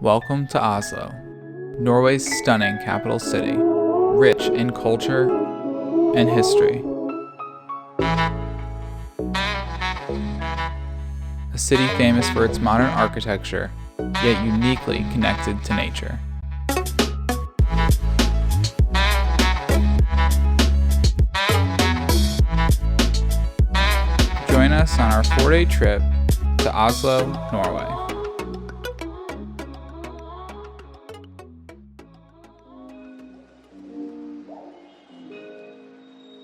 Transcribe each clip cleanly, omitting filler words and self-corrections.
Welcome to Oslo, Norway's stunning capital city, rich in culture and history. A city famous for its modern architecture, yet uniquely connected to nature. Join us on our 4-day trip to Oslo, Norway.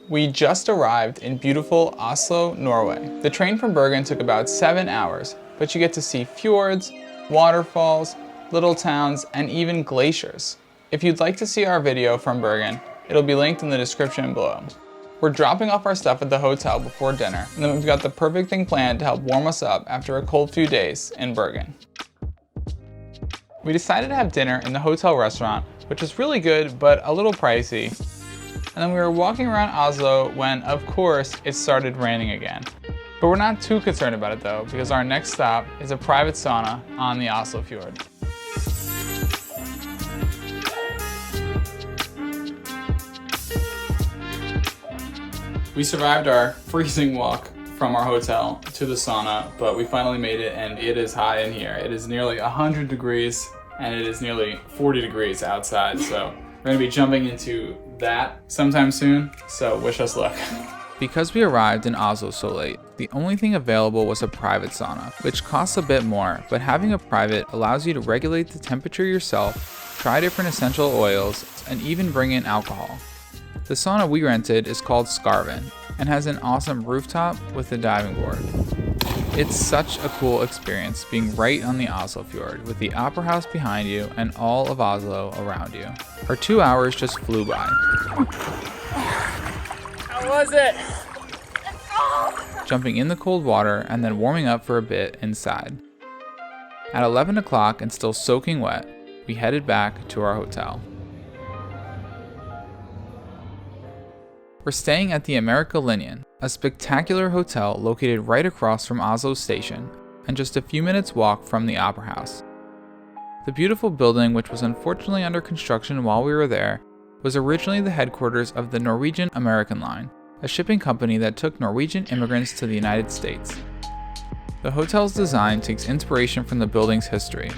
We just arrived in beautiful Oslo, Norway. The train from Bergen took about 7 hours, but you get to see fjords, waterfalls, little towns, and even glaciers. If you'd like to see our video from Bergen, it'll be linked in the description below. We're dropping off our stuff at the hotel before dinner, and then we've got the perfect thing planned to help warm us up after a cold few days in Bergen. We decided to have dinner in the hotel restaurant, which was really good, but a little pricey. And then we were walking around Oslo when, of course, it started raining again. But we're not too concerned about it though, because our next stop is a private sauna on the Oslo Fjord. We survived our freezing walk from our hotel to the sauna, but we finally made it, and it is hot in here. It is nearly 100 degrees, and it is nearly 40 degrees outside, so we're gonna be jumping into that sometime soon, so wish us luck. Because we arrived in Oslo so late, the only thing available was a private sauna, which costs a bit more, but having a private allows you to regulate the temperature yourself, try different essential oils, and even bring in alcohol. The sauna we rented is called Skarven, and has an awesome rooftop with a diving board. It's such a cool experience being right on the Oslo Fjord with the opera house behind you and all of Oslo around you. Our 2 hours just flew by. How was it? Jumping in the cold water and then warming up for a bit inside. At 11 o'clock and still soaking wet, we headed back to our hotel. We're staying at the Amerikalinjen, a spectacular hotel located right across from Oslo Station and just a few minutes walk from the Opera House. The beautiful building, which was unfortunately under construction while we were there, was originally the headquarters of the Norwegian Amerikalinjen, a shipping company that took Norwegian immigrants to the United States. The hotel's design takes inspiration from the building's history,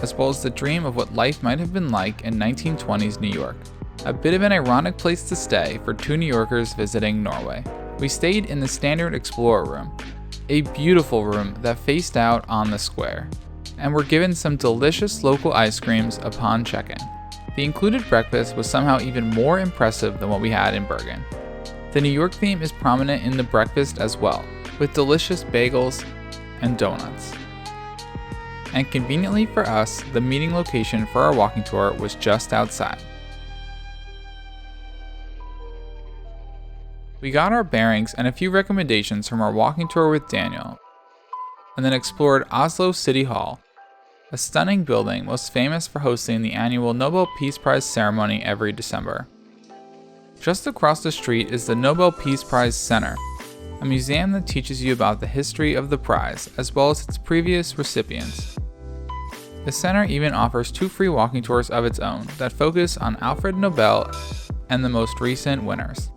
as well as the dream of what life might have been like in 1920s New York. A bit of an ironic place to stay for two New Yorkers visiting Norway. We stayed in the standard Explorer room, a beautiful room that faced out on the square, and were given some delicious local ice creams upon check-in. The included breakfast was somehow even more impressive than what we had in Bergen. The New York theme is prominent in the breakfast as well, with delicious bagels and donuts. And conveniently for us, the meeting location for our walking tour was just outside. We got our bearings and a few recommendations from our walking tour with Daniel, and then explored Oslo City Hall, a stunning building most famous for hosting the annual Nobel Peace Prize ceremony every December. Just across the street is the Nobel Peace Prize Center, a museum that teaches you about the history of the prize as well as its previous recipients. The center even offers 2 free walking tours of its own that focus on Alfred Nobel and the most recent winners.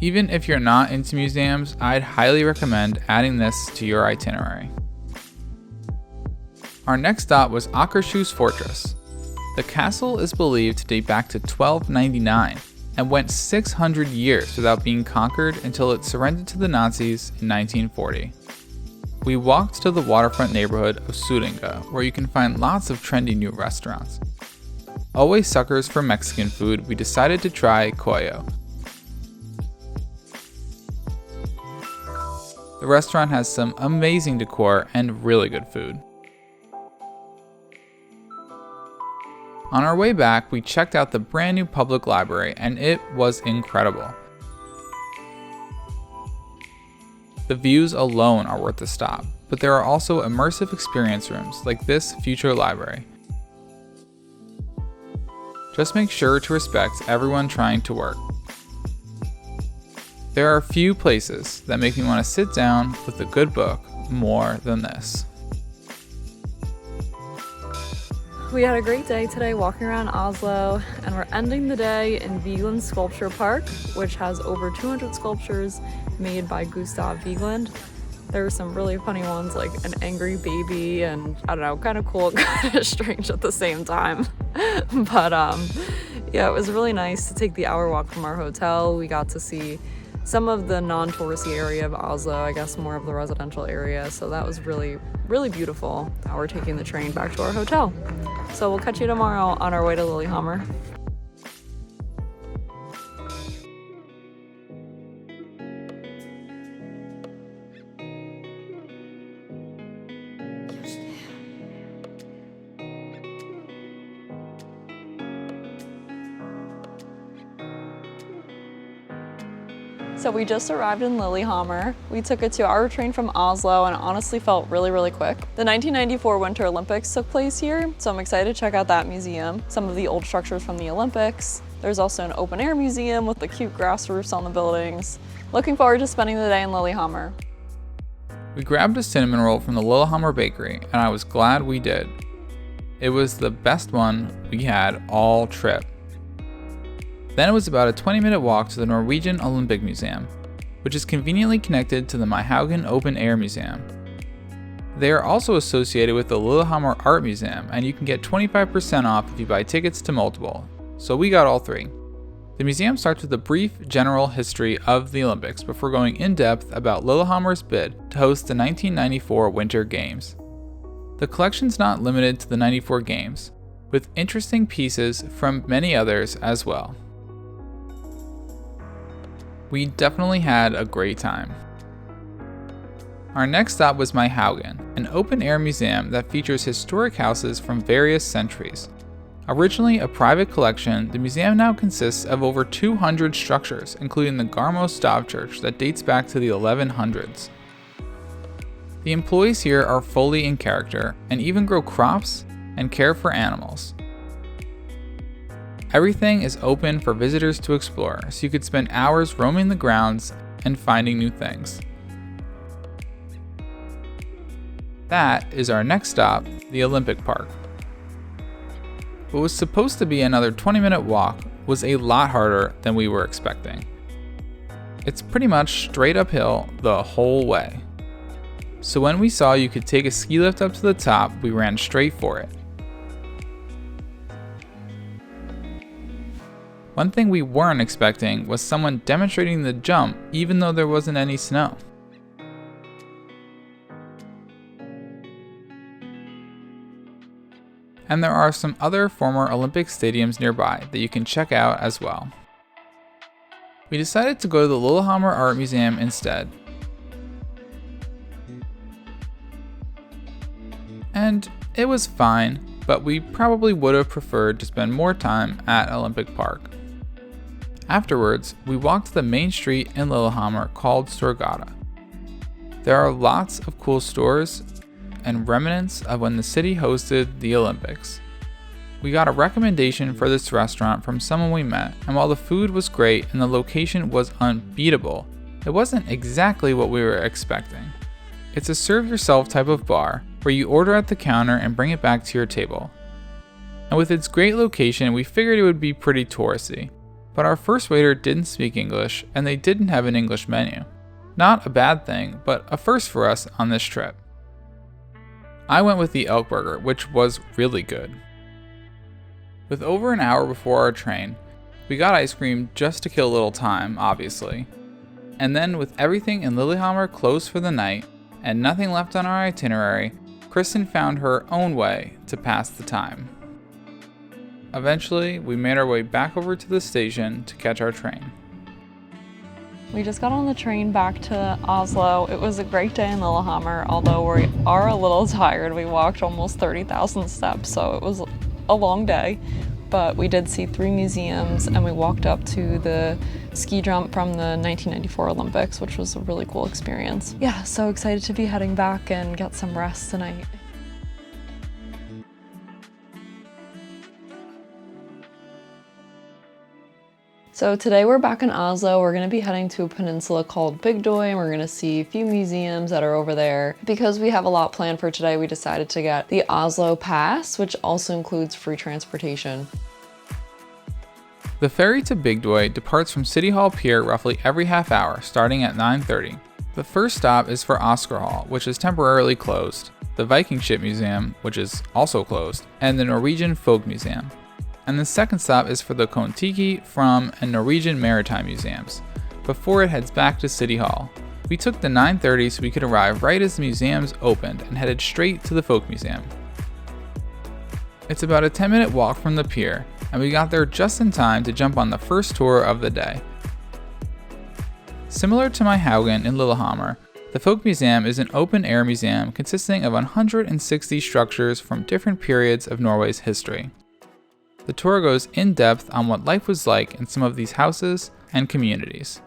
Even if you're not into museums, I'd highly recommend adding this to your itinerary. Our next stop was Akershus Fortress. The castle is believed to date back to 1299 and went 600 years without being conquered until it surrendered to the Nazis in 1940. We walked to the waterfront neighborhood of Suringa, where you can find lots of trendy new restaurants. Always suckers for Mexican food, we decided to try Koyo. The restaurant has some amazing decor and really good food. On our way back, we checked out the brand new public library, and it was incredible. The views alone are worth the stop, but there are also immersive experience rooms like this future library. Just make sure to respect everyone trying to work. There are few places that make me want to sit down with a good book more than this. We had a great day today walking around Oslo, and we're ending the day in Vigeland Sculpture Park, which has over 200 sculptures made by Gustav Vigeland. There were some really funny ones like an angry baby and I don't know, kind of cool, kind of strange at the same time. But yeah, it was really nice to take the hour walk from our hotel. We got to see some of the non-touristy area of Oslo, I guess more of the residential area. So that was really, really beautiful. Now we're taking the train back to our hotel. So we'll catch you tomorrow on our way to Lillehammer. So we just arrived in Lillehammer. We took a 2-hour train from Oslo and it honestly felt really, really quick. The 1994 Winter Olympics took place here, so I'm excited to check out that museum, some of the old structures from the Olympics. There's also an open air museum with the cute grass roofs on the buildings. Looking forward to spending the day in Lillehammer. We grabbed a cinnamon roll from the Lillehammer bakery and I was glad we did. It was the best one we had all trip. Then it was about a 20-minute walk to the Norwegian Olympic Museum, which is conveniently connected to the Myhaugen Open Air Museum. They are also associated with the Lillehammer Art Museum, and you can get 25% off if you buy tickets to multiple, so we got all three. The museum starts with a brief general history of the Olympics before going in depth about Lillehammer's bid to host the 1994 Winter Games. The collection's not limited to the 94 games, with interesting pieces from many others as well. We definitely had a great time. Our next stop was Myhaugen, an open-air museum that features historic houses from various centuries. Originally a private collection, the museum now consists of over 200 structures, including the Garmo Stavkirke that dates back to the 1100s. The employees here are fully in character and even grow crops and care for animals. Everything is open for visitors to explore, so you could spend hours roaming the grounds and finding new things. That is our next stop, the Olympic Park. What was supposed to be another 20-minute walk was a lot harder than we were expecting. It's pretty much straight uphill the whole way. So when we saw you could take a ski lift up to the top, we ran straight for it. One thing we weren't expecting was someone demonstrating the jump even though there wasn't any snow. And there are some other former Olympic stadiums nearby that you can check out as well. We decided to go to the Lillehammer Art Museum instead. And it was fine, but we probably would have preferred to spend more time at Olympic Park. Afterwards, we walked to the main street in Lillehammer called Storgata. There are lots of cool stores and remnants of when the city hosted the Olympics. We got a recommendation for this restaurant from someone we met, and while the food was great and the location was unbeatable, it wasn't exactly what we were expecting. It's a serve-yourself type of bar where you order at the counter and bring it back to your table. And with its great location, we figured it would be pretty touristy. But our first waiter didn't speak English, and they didn't have an English menu. Not a bad thing, but a first for us on this trip. I went with the elk burger, which was really good. With over an hour before our train, we got ice cream just to kill a little time, obviously. And then with everything in Lillehammer closed for the night, and nothing left on our itinerary, Kristen found her own way to pass the time. Eventually, we made our way back over to the station to catch our train. We just got on the train back to Oslo. It was a great day in Lillehammer, although we are a little tired. We walked almost 30,000 steps, so it was a long day. But we did see 3 museums, and we walked up to the ski jump from the 1994 Olympics, which was a really cool experience. Yeah, so excited to be heading back and get some rest tonight. So today we're back in Oslo. We're going to be heading to a peninsula called Bygdøy, and we're going to see a few museums that are over there. Because we have a lot planned for today, we decided to get the Oslo Pass, which also includes free transportation. The ferry to Bygdøy departs from City Hall Pier roughly every half hour, starting at 9:30. The first stop is for Oscar Hall, which is temporarily closed, the Viking Ship Museum, which is also closed, and the Norwegian Folk Museum. And the second stop is for the Kon-Tiki, From, and Norwegian Maritime Museums, before it heads back to City Hall. We took the 9:30 so we could arrive right as the museums opened and headed straight to the Folk Museum. It's about a 10-minute walk from the pier, and we got there just in time to jump on the first tour of the day. Similar to my Haugen in Lillehammer, the Folk Museum is an open-air museum consisting of 160 structures from different periods of Norway's history. The tour goes in depth on what life was like in some of these houses and communities.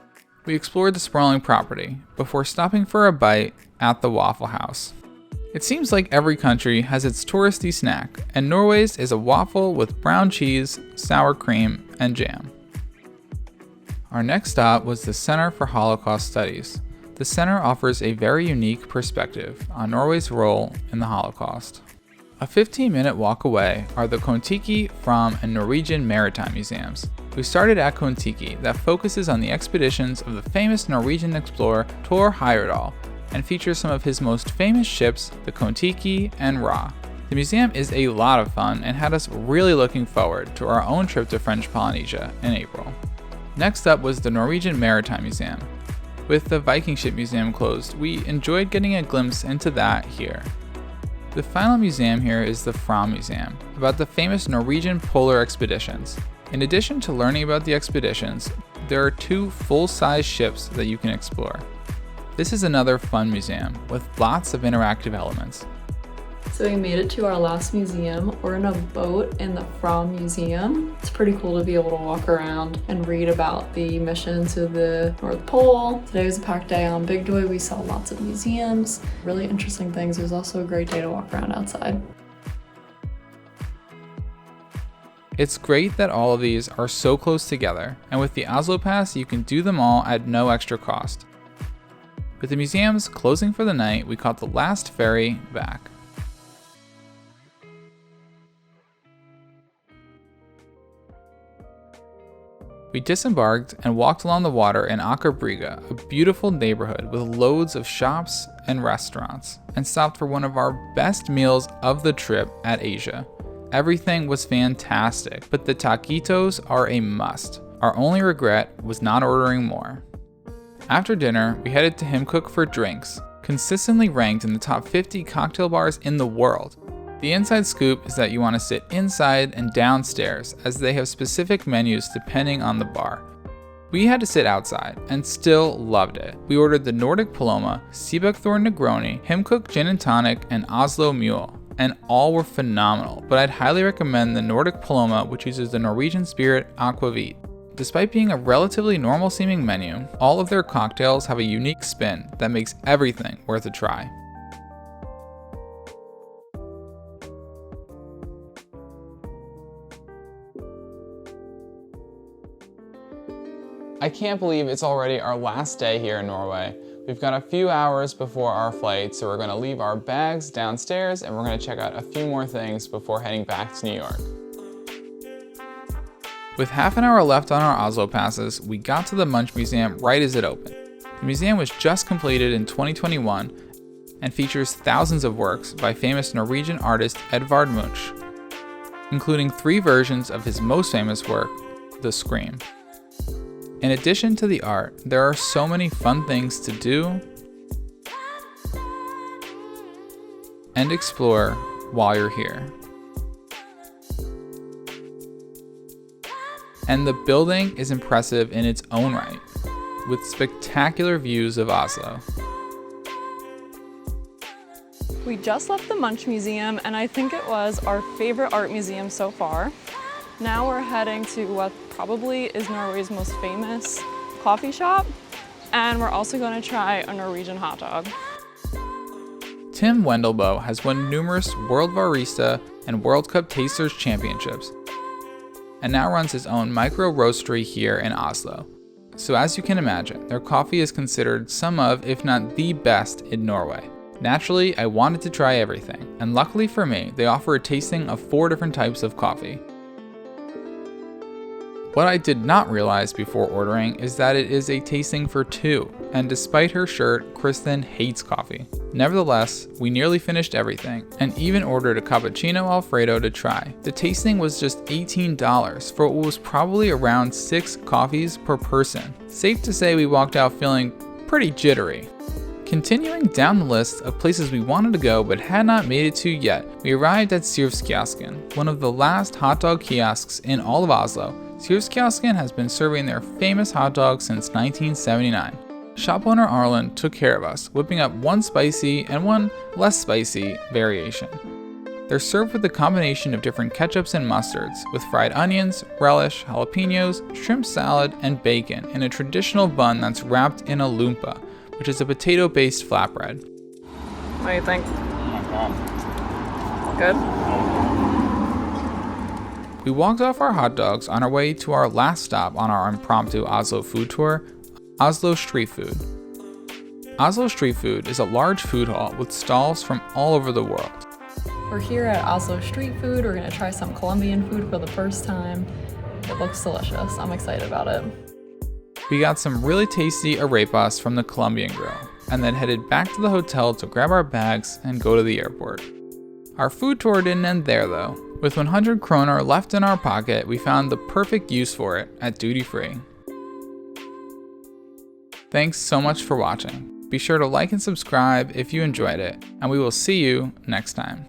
We explored the sprawling property before stopping for a bite at the Waffle House. It seems like every country has its touristy snack, and Norway's is a waffle with brown cheese, sour cream, and jam. Our next stop was the Center for Holocaust Studies. The center offers a very unique perspective on Norway's role in the Holocaust. A 15-minute walk away are the Kon-Tiki, From, and Norwegian Maritime Museums. We started at Kon-Tiki, that focuses on the expeditions of the famous Norwegian explorer Thor Heyerdahl, and features some of his most famous ships, the Kon-Tiki and Ra. The museum is a lot of fun and had us really looking forward to our own trip to French Polynesia in April. Next up was the Norwegian Maritime Museum. With the Viking Ship Museum closed, we enjoyed getting a glimpse into that here. The final museum here is the From Museum, about the famous Norwegian polar expeditions. In addition to learning about the expeditions, there are 2 full-size ships that you can explore. This is another fun museum with lots of interactive elements. So we made it to our last museum. We're in a boat in the From Museum. It's pretty cool to be able to walk around and read about the mission to the North Pole. Today was a packed day on Bygdøy. We saw lots of museums, really interesting things. It was also a great day to walk around outside. It's great that all of these are so close together, and with the Oslo Pass you can do them all at no extra cost. With the museums closing for the night, we caught the last ferry back. We disembarked and walked along the water in Aker Brygge, a beautiful neighborhood with loads of shops and restaurants, and stopped for one of our best meals of the trip at Asia. Everything was fantastic, but the taquitos are a must. Our only regret was not ordering more. After dinner, we headed to Himkok for drinks, consistently ranked in the top 50 cocktail bars in the world. The inside scoop is that you want to sit inside and downstairs, as they have specific menus depending on the bar. We had to sit outside, and still loved it. We ordered the Nordic Paloma, Seebekthorn Negroni, Himkok Gin and Tonic, and Oslo Mule, and all were phenomenal, but I'd highly recommend the Nordic Paloma, which uses the Norwegian spirit aquavit. Despite being a relatively normal seeming menu, all of their cocktails have a unique spin that makes everything worth a try. I can't believe it's already our last day here in Norway. We've got a few hours before our flight, so we're going to leave our bags downstairs and we're going to check out a few more things before heading back to New York. With half an hour left on our Oslo passes, we got to the Munch Museum right as it opened. The museum was just completed in 2021 and features thousands of works by famous Norwegian artist Edvard Munch, including 3 versions of his most famous work, The Scream. In addition to the art, there are so many fun things to do and explore while you're here. And the building is impressive in its own right, with spectacular views of Oslo. We just left the Munch Museum, and I think it was our favorite art museum so far. Now we're heading to what probably is Norway's most famous coffee shop, and we're also going to try a Norwegian hot dog. Tim Wendelboe has won numerous World Barista and World Cup Tasters Championships. and now runs his own micro roastery here in Oslo. So as you can imagine, their coffee is considered some of, if not the best in Norway. Naturally, I wanted to try everything, and luckily for me, they offer a tasting of 4 different types of coffee. What I did not realize before ordering is that it is a tasting for 2, and despite her shirt, Kristen hates coffee. Nevertheless, we nearly finished everything, and even ordered a cappuccino Alfredo to try. The tasting was just $18 for what was probably around 6 coffees per person. Safe to say we walked out feeling pretty jittery. Continuing down the list of places we wanted to go but had not made it to yet, we arrived at Syverkiosken, one of the last hot dog kiosks in all of Oslo. Syverkiosken has been serving their famous hot dogs since 1979. Shop owner Arlen took care of us, whipping up one spicy and one less spicy variation. They're served with a combination of different ketchups and mustards, with fried onions, relish, jalapenos, shrimp salad, and bacon in a traditional bun that's wrapped in a lumpa, which is a potato-based flatbread. What do you think? Good? We walked off our hot dogs on our way to our last stop on our impromptu Oslo food tour, Oslo Street Food. Oslo Street Food is a large food hall with stalls from all over the world. We're here at Oslo Street Food. We're gonna try some Colombian food for the first time. It looks delicious. I'm excited about it. We got some really tasty arepas from the Colombian grill, and then headed back to the hotel to grab our bags and go to the airport. Our food tour didn't end there though. With 100 kroner left in our pocket, we found the perfect use for it at duty free. Thanks so much for watching. Be sure to like and subscribe if you enjoyed it, and we will see you next time.